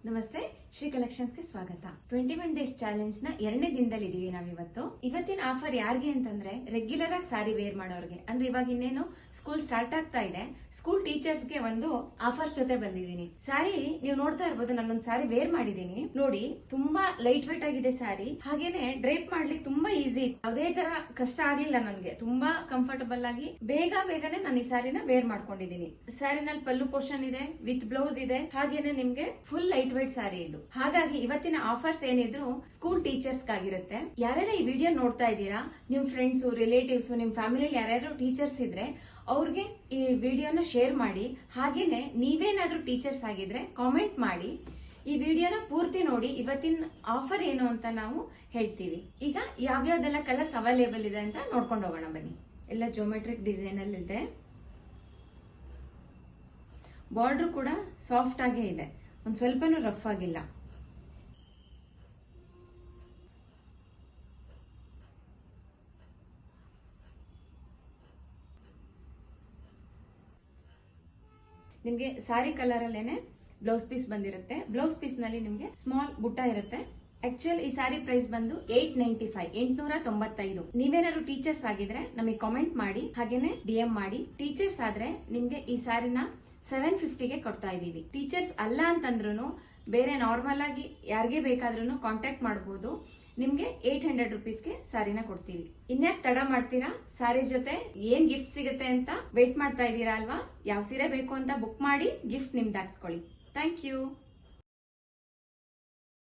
ನಮಸ್ತೆ, ಶ್ರೀ ಕಲೆಕ್ಷನ್ಸ್ಗೆ ಸ್ವಾಗತ. 21 days challenge ನ 2ನೇ ದಿನದಲ್ಲಿ ಇದೀವಿ ನಾವಿವತ್ತು. ಇವತ್ತಿನ ಆಫರ್ ಯಾರಿಗೆ ಅಂತಂದ್ರೆ ರೆಗ್ಯುಲರ್ ಆಗಿ ಸಾರಿ ವೇರ್ ಮಾಡೋರ್ಗೆ. ಅಂದ್ರೆ ಇವಾಗ ಇನ್ನೇನು ಸ್ಕೂಲ್ ಸ್ಟಾರ್ಟ್ ಆಗ್ತಾ ಇದೆ, ಸ್ಕೂಲ್ ಟೀಚರ್ಸ್ ಗೆ ಒಂದು ಆಫರ್ ಜೊತೆ ಬಂದಿದ್ದೀನಿ. ಸಾರಿ ನೀವು ನೋಡ್ತಾ ಇರ್ಬೋದು, ನಾನೊಂದು ಸಾರಿ ವೇರ್ ಮಾಡಿದೀನಿ ನೋಡಿ. ತುಂಬಾ ಲೈಟ್ ವೇಟ್ ಆಗಿದೆ ಸಾರಿ, ಹಾಗೇನೆ ಡ್ರೇಪ್ ಮಾಡ್ಲಿಕ್ಕೆ ತುಂಬಾ ಈಸಿ. ಯಾವುದೇ ತರ ಕಷ್ಟ ಆಗ್ಲಿಲ್ಲ ನನ್ಗೆ. ತುಂಬಾ ಕಂಫರ್ಟಬಲ್ ಆಗಿ ಬೇಗನೆ ನಾನು ಈ ಸಾರಿನ ವೇರ್ ಮಾಡ್ಕೊಂಡಿದೀನಿ. ಸ್ಯಾರಿನಲ್ಲಿ ಪಲ್ಲು ಪೋರ್ಷನ್ ಇದೆ, ವಿತ್ ಬ್ಲೌಸ್ ಇದೆ, ಹಾಗೇನೆ ನಿಮ್ಗೆ ಫುಲ್ ಲೈಟ್ ವೇಟ್ ಸಾರಿ ಇದು. ಹಾಗಾಗಿ ಇವತ್ತಿನ ಆಫರ್ಸ್ ಏನಿದ್ರು ಸ್ಕೂಲ್ ಟೀಚರ್ಸ್ ಗಾಗಿರುತ್ತೆ. ಯಾರೆಲ್ಲ ಈ ವಿಡಿಯೋ ನೋಡ್ತಾ ಇದ್ದೀರಾ, ನಿಮ್ ಫ್ರೆಂಡ್ಸ್, ರಿಲೇಟಿವ್ಸ್, ನಿಮ್ ಫ್ಯಾಮಿಲಿ ಯಾರ್ಯಾರು ಟೀಚರ್ಸ್ ಇದ್ರೆ ಅವ್ರಿಗೆ ಈ ವಿಡಿಯೋನ ಶೇರ್ ಮಾಡಿ. ಹಾಗೇನೆ ನೀವೇನಾದ್ರೂ ಟೀಚರ್ಸ್ ಆಗಿದ್ರೆ ಕಾಮೆಂಟ್ ಮಾಡಿ. ಈ ವಿಡಿಯೋನ ಪೂರ್ತಿ ನೋಡಿ. ಇವತ್ತಿನ ಆಫರ್ ಏನು ಅಂತ ನಾವು ಹೇಳ್ತೀವಿ. ಈಗ ಯಾವ್ಯಾವ್ದೆಲ್ಲ ಕಲರ್ಸ್ ಅವೈಲೇಬಲ್ ಇದೆ ಅಂತ ನೋಡ್ಕೊಂಡು ಹೋಗೋಣ ಬನ್ನಿ. ಎಲ್ಲ ಜೋಮೆಟ್ರಿಕ್ ಡಿಸೈನ್ ಅಲ್ಲಿ ಇದೆ. ಬಾರ್ಡರ್ ಕೂಡ ಸಾಫ್ಟ್ ಆಗೇ ಇದೆ, ಒಂದ್ ಸ್ವಲ್ಪನೂ ರಫ್ ಆಗಿಲ್ಲ. ನಿಮ್ಗೆ ಸಾರಿ ಕಲರ್ ಅಲ್ಲೇನೆ ಬ್ಲೌಸ್ ಪೀಸ್ ಬಂದಿರುತ್ತೆ. ಬ್ಲೌಸ್ ಪೀಸ್ ನಲ್ಲಿ ನಿಮ್ಗೆ ಸ್ಮಾಲ್ ಬುಟ್ಟ ಇರುತ್ತೆ. ಆಕ್ಚುಲ್ ಈ ಸಾರಿ ಪ್ರೈಸ್ ಬಂದು 895, 895. ನೀವೇನಾದ್ರು ಟೀಚರ್ಸ್ ಆಗಿದ್ರೆ ನಮಗೆ ಕಾಮೆಂಟ್ ಮಾಡಿ, ಹಾಗೇನೆ DM ಮಾಡಿ. ಟೀಚರ್ಸ್ ಆದ್ರೆ ನಿಮ್ಗೆ ಈ ಸಾರಿನ 750ಗೆ ಕೊಡ್ತಾ ಇದೀವಿ. ಟೀಚರ್ಸ್ ಅಲ್ಲ ಅಂತಂದ್ರೂ ಬೇರೆ ನಾರ್ಮಲ್ ಆಗಿ ಯಾರಿಗೆ ಬೇಕಾದ್ರೂ ಕಾಂಟ್ಯಾಕ್ಟ್ ಮಾಡಬಹುದು. ನಿಮ್ಗೆ 800 ರುಪೀಸ್ಗೆ ಸಾರಿನ ಕೊಡ್ತೀವಿ. ಇನ್ಯಾಕ್ ತಡ ಮಾಡ್ತೀರಾ? ಸಾರಿ ಜೊತೆ ಏನ್ ಗಿಫ್ಟ್ ಸಿಗುತ್ತೆ ಅಂತ ವೇಟ್ ಮಾಡ್ತಾ ಇದ್ದೀರಾ ಅಲ್ವಾ? ಯಾವ ಸೀರೆ ಬೇಕು ಅಂತ ಬುಕ್ ಮಾಡಿ ಗಿಫ್ಟ್ ನಿಮ್ದು ಹಾಕ್ಸ್ಕೊಳ್ಳಿ. Thank you.